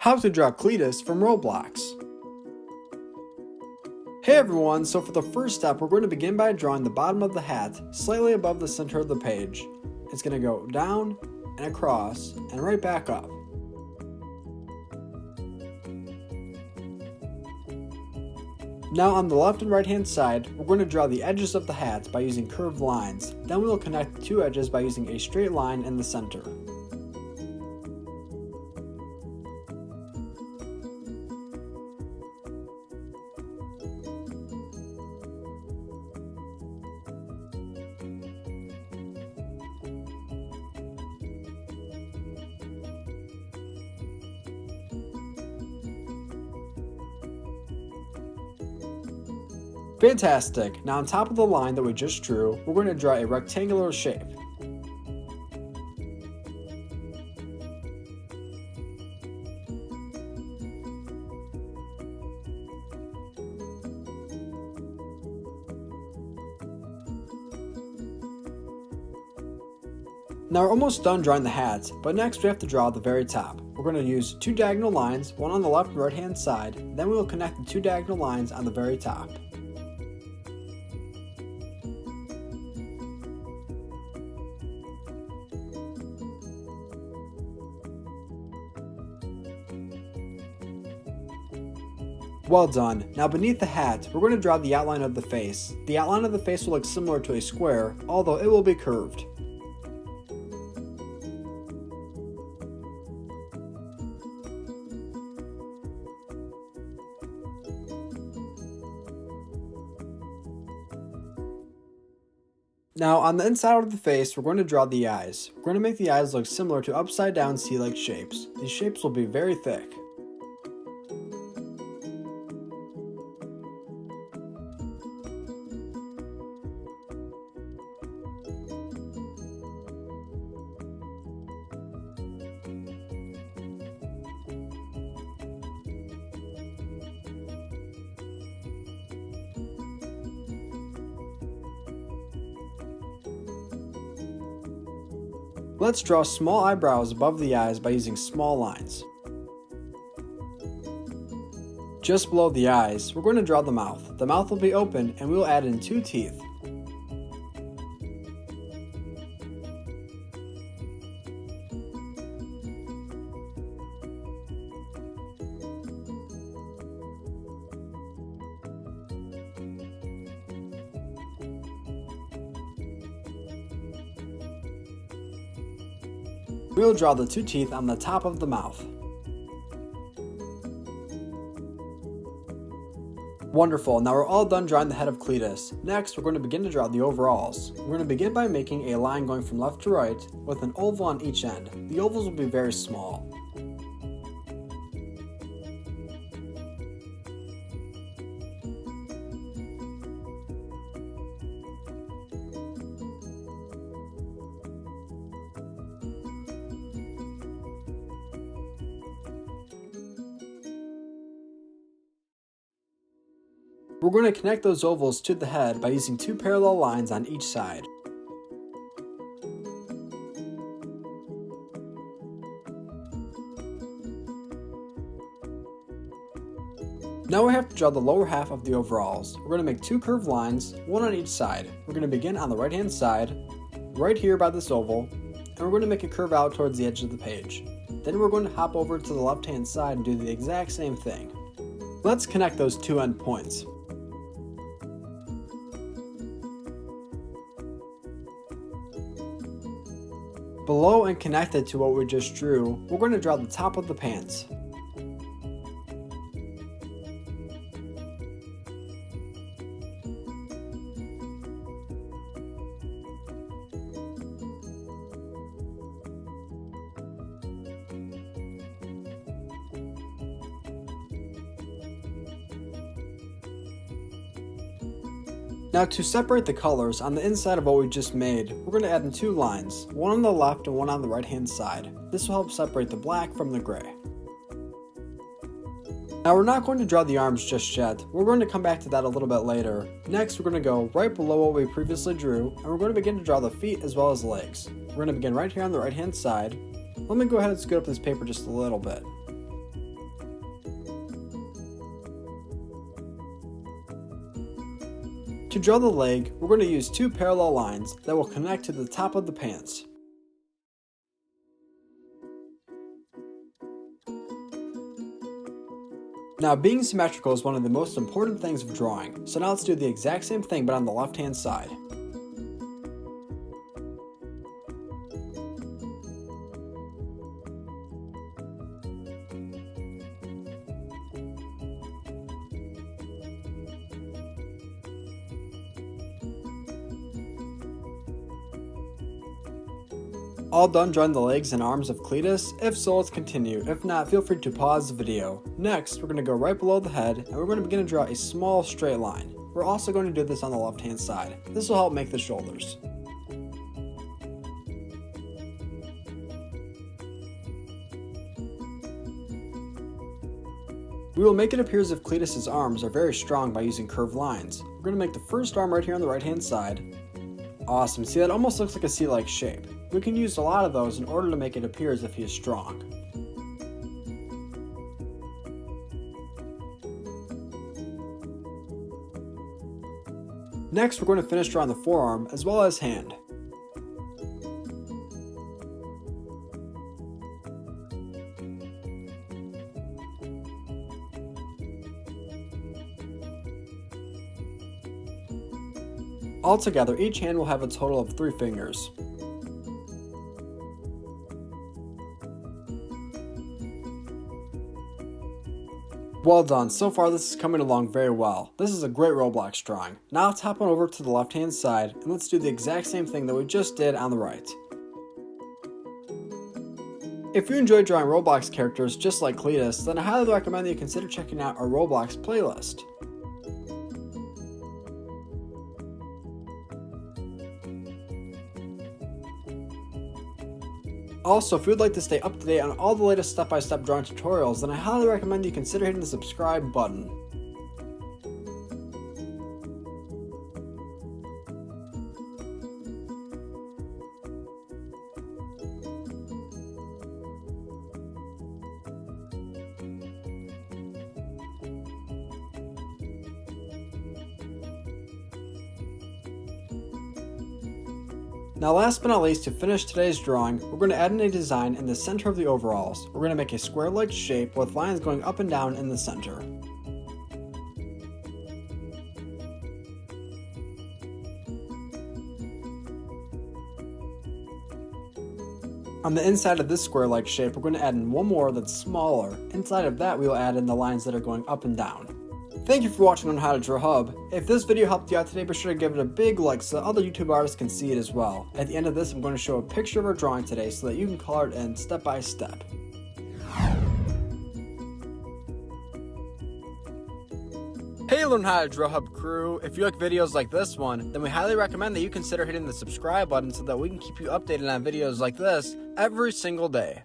How to draw Cleetus from Roblox. Hey everyone, so for the first step we're going to begin by drawing the bottom of the hat slightly above the center of the page. It's going to go down and across and right back up. Now on the left and right hand side, we're going to draw the edges of the hat by using curved lines. Then we will connect the two edges by using a straight line in the center. Fantastic! Now on top of the line that we just drew, we're going to draw a rectangular shape. Now we're almost done drawing the hat, but next we have to draw the very top. We're going to use two diagonal lines, one on the left and right hand side, then we will connect the two diagonal lines on the very top. Well done. Now beneath the hat, we're going to draw the outline of the face. The outline of the face will look similar to a square, although it will be curved. Now on the inside of the face, we're going to draw the eyes. We're going to make the eyes look similar to upside down C-like shapes. These shapes will be very thick. Let's draw small eyebrows above the eyes by using small lines. Just below the eyes, we're going to draw the mouth. The mouth will be open and we will add in two teeth. We will draw the two teeth on the top of the mouth. Wonderful, now we're all done drawing the head of Cleetus. Next, we're going to begin to draw the overalls. We're going to begin by making a line going from left to right with an oval on each end. The ovals will be very small. We're going to connect those ovals to the head by using two parallel lines on each side. Now we have to draw the lower half of the overalls. We're going to make two curved lines, one on each side. We're going to begin on the right hand side, right here by this oval, and we're going to make a curve out towards the edge of the page. Then we're going to hop over to the left hand side and do the exact same thing. Let's connect those two end points. Below and connected to what we just drew, we're going to draw the top of the pants. Now to separate the colors on the inside of what we just made, we're going to add in two lines, one on the left and one on the right hand side. This will help separate the black from the gray. Now we're not going to draw the arms just yet, we're going to come back to that a little bit later. Next we're going to go right below what we previously drew, and we're going to begin to draw the feet as well as legs. We're going to begin right here on the right hand side. Let me go ahead and scoot up this paper just a little bit. To draw the leg, we're going to use two parallel lines that will connect to the top of the pants. Now, being symmetrical is one of the most important things of drawing, so now let's do the exact same thing but on the left-hand side. All done drawing the legs and arms of Cleetus? If so, let's continue. If not, feel free to pause the video. Next, we're going to go right below the head, and we're going to begin to draw a small straight line. We're also going to do this on the left hand side. This will help make the shoulders. We will make it appear as if Cleetus' arms are very strong by using curved lines. We're going to make the first arm right here on the right hand side. Awesome, see that almost looks like a C-like shape. We can use a lot of those in order to make it appear as if he is strong. Next, we're going to finish drawing the forearm as well as hand. Altogether, each hand will have a total of 3 fingers. Well done, so far this is coming along very well. This is a great Roblox drawing. Now let's hop on over to the left hand side and let's do the exact same thing that we just did on the right. If you enjoy drawing Roblox characters just like Cleetus, then I highly recommend that you consider checking out our Roblox playlist. Also, if you would like to stay up to date on all the latest step-by-step drawing tutorials, then I highly recommend you consider hitting the subscribe button. Now last but not least, to finish today's drawing, we're going to add in a design in the center of the overalls. We're going to make a square-like shape with lines going up and down in the center. On the inside of this square-like shape, we're going to add in one more that's smaller. Inside of that, we will add in the lines that are going up and down. Thank you for watching on How to Draw Hub. If this video helped you out today, be sure to give it a big like so that other YouTube artists can see it as well. At the end of this, I'm going to show a picture of our drawing today so that you can color it in step by step. Hey Learn How to Draw Hub crew, if you like videos like this one, then we highly recommend that you consider hitting the subscribe button so that we can keep you updated on videos like this every single day.